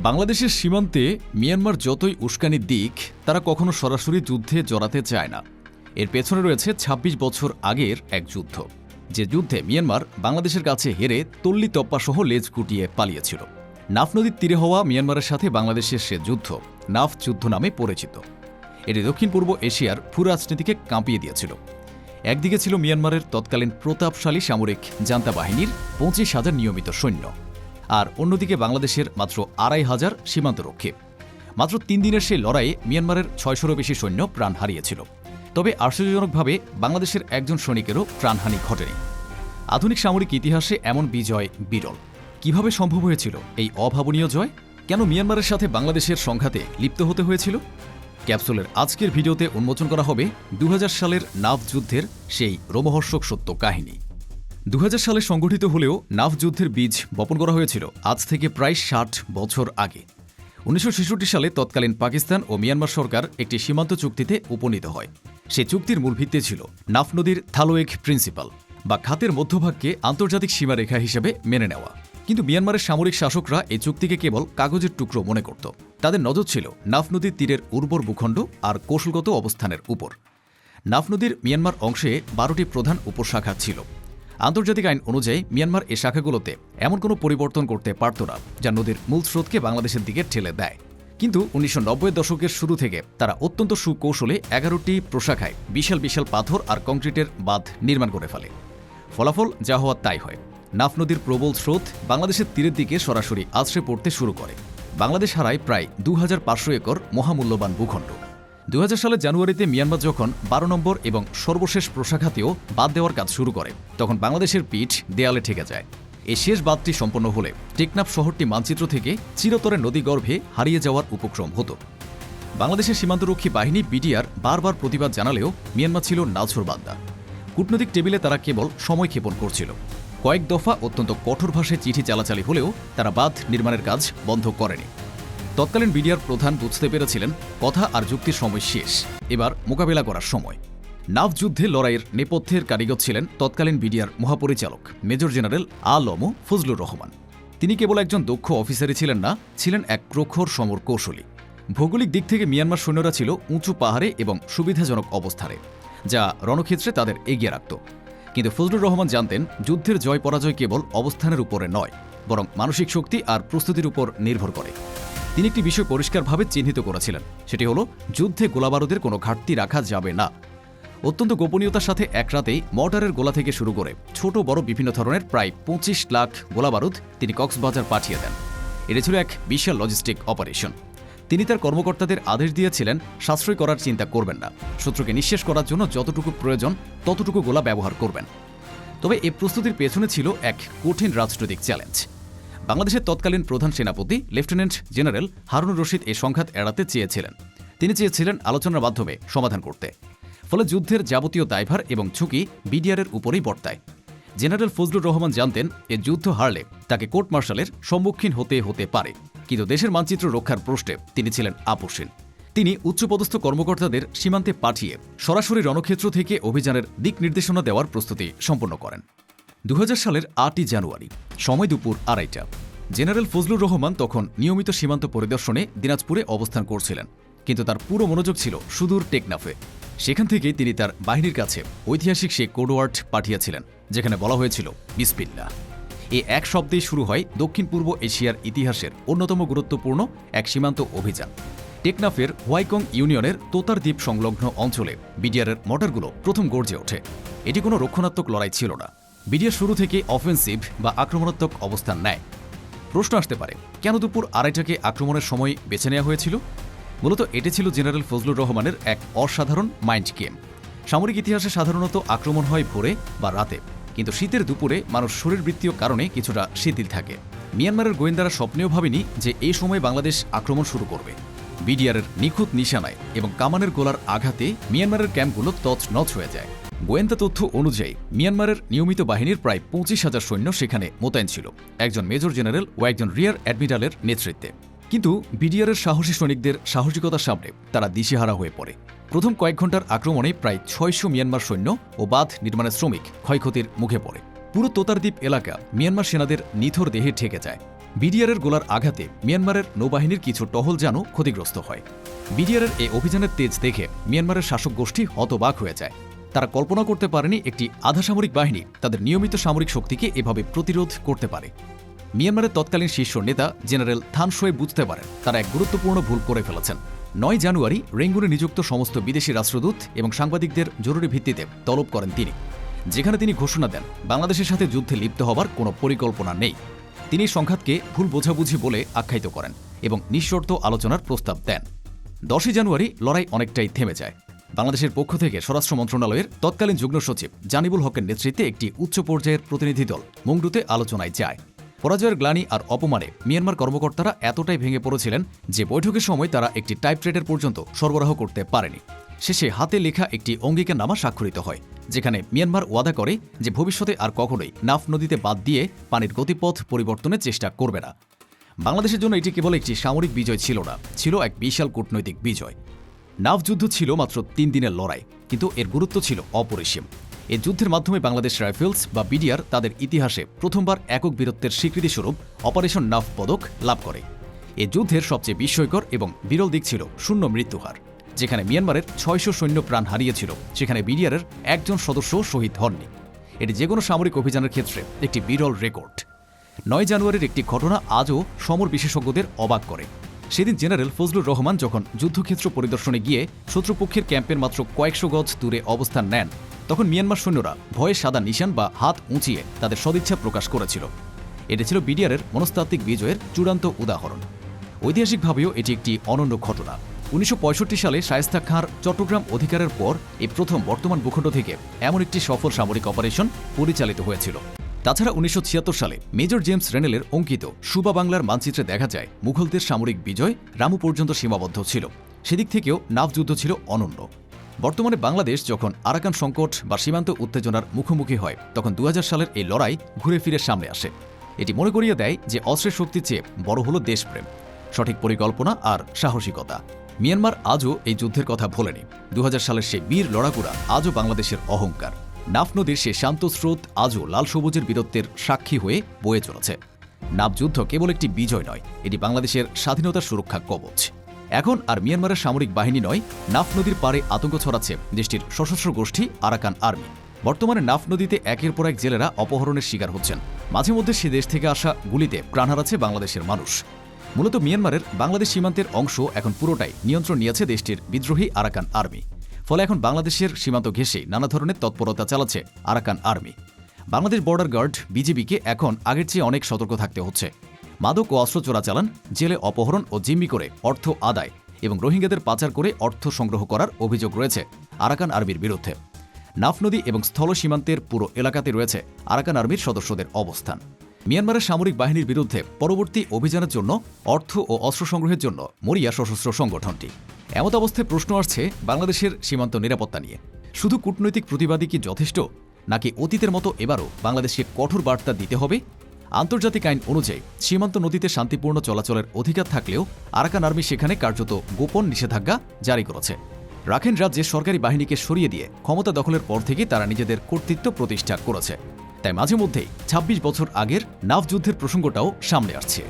বাংলাদেশের সীমান্তে মিয়ানমার যতই উস্কানির দিক তারা কখনো সরাসরি যুদ্ধে জড়াতে চায় না। এর পেছনে রয়েছে ২৬ বছর আগের এক যুদ্ধ, যে যুদ্ধে মিয়ানমার বাংলাদেশের কাছে হেরে তল্লি তপ্পাসহ লেজ গুটিয়ে পালিয়েছিল। নাফ নদীর তীরে হওয়া মিয়ানমারের সাথে বাংলাদেশের সে যুদ্ধ নাফ যুদ্ধ নামে পরিচিত। এটি দক্ষিণ পূর্ব এশিয়ার ভূরাজনীতিকে কাঁপিয়ে দিয়েছিল। একদিকে ছিল মিয়ানমারের তৎকালীন প্রতাপশালী সামরিক জান্তা বাহিনীর ২৫,০০০ নিয়মিত সৈন্য, আর অন্যদিকে বাংলাদেশের মাত্র ২,৫০০ সীমান্তরক্ষী। মাত্র ৩ দিনের সেই লড়াইয়ে মিয়ানমারের ৬০০রও বেশি সৈন্য প্রাণ হারিয়েছিল। তবে আশ্চর্যজনকভাবে বাংলাদেশের একজন সৈনিকেরও প্রাণহানি ঘটেনি। আধুনিক সামরিক ইতিহাসে এমন বিজয় বিরল। কিভাবে সম্ভব হয়েছিল এই অভাবনীয় জয়? কেন মিয়ানমারের সাথে বাংলাদেশের সংঘাতে লিপ্ত হতে হয়েছিল? ক্যাপসুলের আজকের ভিডিওতে উন্মোচন করা হবে ২০০০ সালের নাফ যুদ্ধের সেই রোমহর্ষক সত্য কাহিনী। ২০০০ সালে সংগঠিত হলেও নাফ যুদ্ধের বীজ বপন করা হয়েছিল আজ থেকে প্রায় ৬০ বছর আগে। ১৯৬৬ সালে তৎকালীন পাকিস্তান ও মিয়ানমার সরকার একটি সীমান্ত চুক্তিতে উপনীত হয়। সেই চুক্তির মূল ভিত্তি ছিল নাফ নদীর থালোয়েগ প্রিন্সিপাল বা খাতের মধ্যভাগকে আন্তর্জাতিক সীমারেখা হিসেবে মেনে নেওয়া। কিন্তু মিয়ানমারের সামরিক শাসকরা এই চুক্তিকে কেবল কাগজের টুকরো মনে করত। তাদের নজর ছিল নাফ নদীর তীরের উর্বর ভূখণ্ড আর কৌশলগত অবস্থানের উপর। নাফ নদীর মিয়ানমার অংশে ১২টি প্রধান উপশাখা ছিল। আন্তর্জাতিক আইন অনুযায়ী মিয়ানমার এই শাখাগুলোতে এমন কোনো পরিবর্তন করতে পারত না যা নদীর মূল স্রোতকে বাংলাদেশের দিকে ঠেলে দেয়। কিন্তু ১৯৯০ দশকের শুরু থেকে তারা অত্যন্ত সুকৌশলে ১১টি প্রশাখায় বিশাল বিশাল পাথর আর কংক্রিটের বাঁধ নির্মাণ করে ফেলে। ফলাফল যা হওয়ার তাই হয়। নাফ নদীর প্রবল স্রোত বাংলাদেশের তীরের দিকে সরাসরি আছড়ে পড়তে শুরু করে। বাংলাদেশ হারায় প্রায় ২৫০০ একর মহামূল্যবান ভূখণ্ড। ২০০০ সালের জানুয়ারিতে মিয়ানমার যখন ১২ নম্বর এবং সর্বশেষ প্রশাখাতেও বাদ দেওয়ার কাজ শুরু করে, তখন বাংলাদেশের পিঠ দেয়ালে ঠেকে যায়। এই শেষ বাঁধটি সম্পন্ন হলে টেকনাফ শহরটি মানচিত্র থেকে চিরতরে নদীগর্ভে হারিয়ে যাওয়ার উপক্রম হতো। বাংলাদেশের সীমান্তরক্ষী বাহিনী বিডিআর বারবার প্রতিবাদ জানালেও মিয়ানমার ছিল নাছোড়বান্দা। কূটনৈতিক টেবিলে তারা কেবল সময় ক্ষেপণ করছিল। কয়েক দফা অত্যন্ত কঠোর ভাষায় চিঠি চালাচালি হলেও তারা বাঁধ নির্মাণের কাজ বন্ধ করেনি। তৎকালীন বিডিআর প্রধান বুঝতে পেরেছিলেন কথা আর যুক্তির সময় শেষ, এবার মোকাবেলা করার সময়। নাফ যুদ্ধে লড়াইয়ের নেপথ্যের কারিগর ছিলেন তৎকালীন বিডিআর মহাপরিচালক মেজর জেনারেল আলম ফজলুর রহমান। তিনি কেবল একজন দক্ষ অফিসারই ছিলেন না, ছিলেন এক প্রখর সমর কৌশলী। ভৌগোলিক দিক থেকে মিয়ানমার সৈন্যরা ছিল উঁচু পাহাড়ে এবং সুবিধাজনক অবস্থানে, যা রণক্ষেত্রে তাদের এগিয়ে রাখত। কিন্তু ফজলুর রহমান জানতেন যুদ্ধের জয় পরাজয় কেবল অবস্থানের উপরে নয়, বরং মানসিক শক্তি আর প্রস্তুতির উপর নির্ভর করে। তিনি একটি বিষয় পরিষ্কারভাবে চিহ্নিত করেছিলেন, সেটি হলো যুদ্ধে গোলাবারুদের কোনো ঘাটতি রাখা যাবে না। অত্যন্ত গোপনীয়তার সাথে এক রাতেই মর্টারের গোলা থেকে শুরু করে ছোট বড় বিভিন্ন ধরনের প্রায় ২৫ লাখ গোলাবারুদ তিনি কক্সবাজার পাঠিয়ে দেন। এটি ছিল এক বিশাল লজিস্টিক অপারেশন। তিনি তার কর্মকর্তাদের আদেশ দিয়েছিলেন সাশ্রয় করার চিন্তা করবেন না, শত্রুকে নিঃশেষ করার জন্য যতটুকু প্রয়োজন ততটুকু গোলা ব্যবহার করবেন। তবে এই প্রস্তুতির পেছনে ছিল এক কঠিন রাজনৈতিক চ্যালেঞ্জ। বাংলাদেশের তৎকালীন প্রধান সেনাপতি লেফটেন্যান্ট জেনারেল হারুনুর রশিদ এই সংঘাত এড়াতে চেয়েছিলেন। তিনি চেয়েছিলেন আলোচনার মাধ্যমে সমাধান করতে। ফলে যুদ্ধের যাবতীয় দায়ভার এবং ঝুঁকি বিডিআরের উপরেই বর্তায়। জেনারেল ফজলুর রহমান জানতেন এ যুদ্ধ হারলে তাকে কোর্ট মার্শালের সম্মুখীন হতে পারে, কিন্তু দেশের মানচিত্র রক্ষার প্রশ্নে তিনি ছিলেন আপোষহীন। তিনি উচ্চপদস্থ কর্মকর্তাদের সীমান্তে পাঠিয়ে সরাসরি রণক্ষেত্র থেকে অভিযানের দিক নির্দেশনা দেওয়ার প্রস্তুতি সম্পন্ন করেন। ২০০০ সালের ৮ই জানুয়ারি, সময় দুপুর ২:৩০। জেনারেল ফজলুর রহমান তখন নিয়মিত সীমান্ত পরিদর্শনে দিনাজপুরে অবস্থান করছিলেন, কিন্তু তার পুরো মনোযোগ ছিল সুদূর টেকনাফে। সেখান থেকেই তিনি তার বাহিনীর কাছে ঐতিহাসিক সে কোডওয়ার্ড পাঠিয়েছিলেন, যেখানে বলা হয়েছিল বিসমিল্লাহ। এই এক শব্দেই শুরু হয় দক্ষিণ পূর্ব এশিয়ার ইতিহাসের অন্যতম গুরুত্বপূর্ণ এক সীমান্ত অভিযান। টেকনাফের হোয়াইকং ইউনিয়নের তোতার দ্বীপ সংলগ্ন অঞ্চলে বিডিআরের মর্টারগুলো প্রথম গর্জে ওঠে। এটি কোনো রক্ষণাত্মক লড়াই ছিল না। বিডিআর শুরু থেকে অফেন্সিভ বা আক্রমণাত্মক অবস্থান নেয়। প্রশ্ন আসতে পারে, কেন দুপুর ২:৩০টাকে আক্রমণের সময় বেছে নেওয়া হয়েছিল? মূলত এটি ছিল জেনারেল ফজলুর রহমানের এক অসাধারণ মাইন্ড গেম। সামরিক ইতিহাসে সাধারণত আক্রমণ হয় ভোরে বা রাতে, কিন্তু শীতের দুপুরে মানুষ শরীরবৃত্তীয় কারণে কিছুটা শিথিল থাকে। মিয়ানমারের গোয়েন্দারা স্বপ্নেও ভাবেনি যে এই সময় বাংলাদেশ আক্রমণ শুরু করবে। বিডিআরের নিখুঁত নিশানায় এবং কামানের গোলার আঘাতে মিয়ানমারের ক্যাম্পগুলো তছনছ হয়ে যায়। গোয়েন্দা তথ্য অনুযায়ী মিয়ানমারের নিয়মিত বাহিনীর প্রায় ২৫,০০০ সৈন্য সেখানে মোতায়েন ছিল, একজন মেজর জেনারেল ও একজন রিয়ার অ্যাডমিরালের নেতৃত্বে। কিন্তু বিডিআরের সাহসী সৈনিকদের সাহসিকতার সামনে তারা দিশেহারা হয়ে পড়ে। প্রথম কয়েক ঘন্টার আক্রমণে প্রায় ৬০০ মিয়ানমার সৈন্য ও বাঁধ নির্মাণের শ্রমিক ক্ষয়ক্ষতির মুখে পড়ে। পুরো তোতার দ্বীপ এলাকা মিয়ানমার সেনাদের নিথর দেহে ঠেকে যায়। বিডিআরের গোলার আঘাতে মিয়ানমারের নৌবাহিনীর কিছু টহল যেন ক্ষতিগ্রস্ত হয়। বিডিআরের এই অভিযানের তেজ দেখে মিয়ানমারের শাসক গোষ্ঠী হতবাক হয়ে যায়। তারা কল্পনা করতে পারেনি একটি আধা সামরিক বাহিনী তাদের নিয়মিত সামরিক শক্তিকে এভাবে প্রতিরোধ করতে পারে। মিয়ানমারের তৎকালীন শীর্ষ নেতা জেনারেল থান শোয়ে বুঝতে পারেন তারা এক গুরুত্বপূর্ণ ভুল করে ফেলেছেন। ৯ জানুয়ারি রেঙ্গুনে নিযুক্ত সমস্ত বিদেশি রাষ্ট্রদূত এবং সাংবাদিকদের জরুরি ভিত্তিতে তলব করেন তিনি, যেখানে তিনি ঘোষণা দেন বাংলাদেশের সাথে যুদ্ধে লিপ্ত হবার কোনো পরিকল্পনা নেই। তিনি সংঘাতকে ভুল বোঝাবুঝি বলে আখ্যায়িত করেন এবং নিঃশর্ত আলোচনার প্রস্তাব দেন। ১০ জানুয়ারি লড়াই অনেকটাই থেমে যায়। বাংলাদেশের পক্ষ থেকে স্বরাষ্ট্র মন্ত্রণালয়ের তৎকালীন যুগ্ম সচিব জানিবুল হকের নেতৃত্বে একটি উচ্চ পর্যায়ের প্রতিনিধি দল মংডুতে আলোচনায় যায়। পরাজয়ের গ্লানি আর অপমানে মিয়ানমার কর্মকর্তারা এতটাই ভেঙে পড়েছিলেন যে বৈঠকের সময় তারা একটি টাইপরাইটার পর্যন্ত সরবরাহ করতে পারেনি। শেষে হাতে লেখা একটি অঙ্গীকারনামা স্বাক্ষরিত হয়, যেখানে মিয়ানমার ওয়াদা করে যে ভবিষ্যতে আর কখনোই নাফ নদীতে বাদ দিয়ে পানির গতিপথ পরিবর্তনের চেষ্টা করবে না। বাংলাদেশের জন্য এটি কেবল একটি সামরিক বিজয় ছিল না, ছিল এক বিশাল কূটনৈতিক বিজয়। নাফ যুদ্ধ ছিল মাত্র ৩ দিনের লড়াই, কিন্তু এর গুরুত্ব ছিল অপরিসীম। এই যুদ্ধের মাধ্যমে বাংলাদেশ রাইফেলস বা বিডিআর তাদের ইতিহাসে প্রথমবার একক বীরত্বের স্বীকৃতিস্বরূপ অপারেশন নাফ পদক লাভ করে। এই যুদ্ধের সবচেয়ে বিস্ময়কর এবং বিরল দিক ছিল শূন্য মৃত্যুহার। যেখানে মিয়ানমারের ৬০০ সৈন্য প্রাণ হারিয়েছিল, সেখানে বিডিআরের একজন সদস্য শহীদ হননি। এটি যে কোনো সামরিক অভিযানের ক্ষেত্রে একটি বিরল রেকর্ড। ৯ জানুয়ারির একটি ঘটনা আজও সমর বিশেষজ্ঞদের অবাক করে। সেদিন জেনারেল ফজলুর রহমান যখন যুদ্ধক্ষেত্র পরিদর্শনে গিয়ে শত্রুপক্ষের ক্যাম্পের মাত্র কয়েকশো গজ দূরে অবস্থান নেন, তখন মিয়ানমার সৈন্যরা ভয়ে সাদা নিশান বা হাত উঁচিয়ে তাদের সদিচ্ছা প্রকাশ করেছিল। এটি ছিল বিডিআরের মনস্তাত্ত্বিক বিজয়ের চূড়ান্ত উদাহরণ। ঐতিহাসিকভাবেও এটি একটি অনন্য ঘটনা। ১৯৬৫ সালে শায়েস্তা খাঁর চট্টগ্রাম অধিকারের পর এই প্রথম বর্তমান ভূখণ্ড থেকে এমন একটি সফল সামরিক অপারেশন পরিচালিত হয়েছিল। তাছাড়া ১৯৭৬ সালে মেজর জেমস রেনেলের অঙ্কিত সুবা বাংলার মানচিত্রে দেখা যায় মুঘলদের সামরিক বিজয় রামু পর্যন্ত সীমাবদ্ধ ছিল। সেদিক থেকেও নাফ যুদ্ধ ছিল অনন্য। বর্তমানে বাংলাদেশ যখন আরাকান সংকট বা সীমান্ত উত্তেজনার মুখোমুখি হয়, তখন ২০০০ সালের এই লড়াই ঘুরে ফিরে সামনে আসে। এটি মনে করিয়ে দেয় যে অস্ত্রের শক্তির চেয়ে বড় হলো দেশপ্রেম, সঠিক পরিকল্পনা আর সাহসিকতা। মিয়ানমার আজও এই যুদ্ধের কথা ভোলেনি। ২০০০ সালের সেই বীর লড়াকুরা আজও বাংলাদেশের অহংকার। নাফ নদীর সে শান্ত স্রোত আজও লাল সবুজের বীরত্বের সাক্ষী হয়ে বয়ে চলেছে। নাফ যুদ্ধ কেবল একটি বিজয় নয়, এটি বাংলাদেশের স্বাধীনতার সুরক্ষা কবচ। এখন আর মিয়ানমারের সামরিক বাহিনী নয়, নাফ নদীর পারে আতঙ্ক ছড়াচ্ছে দেশটির সশস্ত্র গোষ্ঠী আরাকান আর্মি। বর্তমানে নাফ নদীতে একের পর এক জেলেরা অপহরণের শিকার হচ্ছেন। মাঝে মধ্যে সে দেশ থেকে আসা গুলিতে প্রাণ হারাচ্ছে বাংলাদেশের মানুষ। মূলত মিয়ানমারের বাংলাদেশ সীমান্তের অংশ এখন পুরোটাই নিয়ন্ত্রণ নিয়েছে দেশটির বিদ্রোহী আরাকান আর্মি। ফলে এখন বাংলাদেশের সীমান্ত ঘেঁষে নানা ধরনের তৎপরতা চালাচ্ছে Arakan army. Bangladesh border guard বিজিবিকে এখন আগের চেয়ে অনেক সতর্ক থাকতে হচ্ছে। মাদক ও অস্ত্র চোরাচালান, জেলে অপহরণ ও জিম্মি করে অর্থ আদায় এবং রোহিঙ্গাদের পাচার করে অর্থ সংগ্রহ করার অভিযোগ রয়েছে আরাকান আর্মির বিরুদ্ধে। নাফ নদী এবং স্থল সীমান্তের পুরো এলাকাতে রয়েছে আরাকান আর্মির সদস্যদের অবস্থান। মিয়ানমারের সামরিক বাহিনীর বিরুদ্ধে পরবর্তী অভিযানের জন্য অর্থ ও অস্ত্র সংগ্রহের জন্য মরিয়া সশস্ত্র সংগঠনটি। এমত অবস্থায় প্রশ্ন আসছে বাংলাদেশের সীমান্ত নিরাপত্তা নিয়ে। শুধু কূটনৈতিক প্রতিবাদী কি যথেষ্ট, নাকি অতীতের মতো এবারও বাংলাদেশকে কঠোর বার্তা দিতে হবে? আন্তর্জাতিক আইন অনুযায়ী সীমান্ত নদীতে শান্তিপূর্ণ চলাচলের অধিকার থাকলেও আরাকান আর্মি সেখানে কার্যত গোপন নিষেধাজ্ঞা জারি করেছে। রাখাইন রাজ্যে সরকারি বাহিনীকে সরিয়ে দিয়ে ক্ষমতা দখলের পর থেকেই তারা নিজেদের কর্তৃত্ব প্রতিষ্ঠা করেছে। তাই মাঝে মধ্যেই ২৬ বছর আগের নাফ যুদ্ধের প্রসঙ্গটাও সামনে আসছে।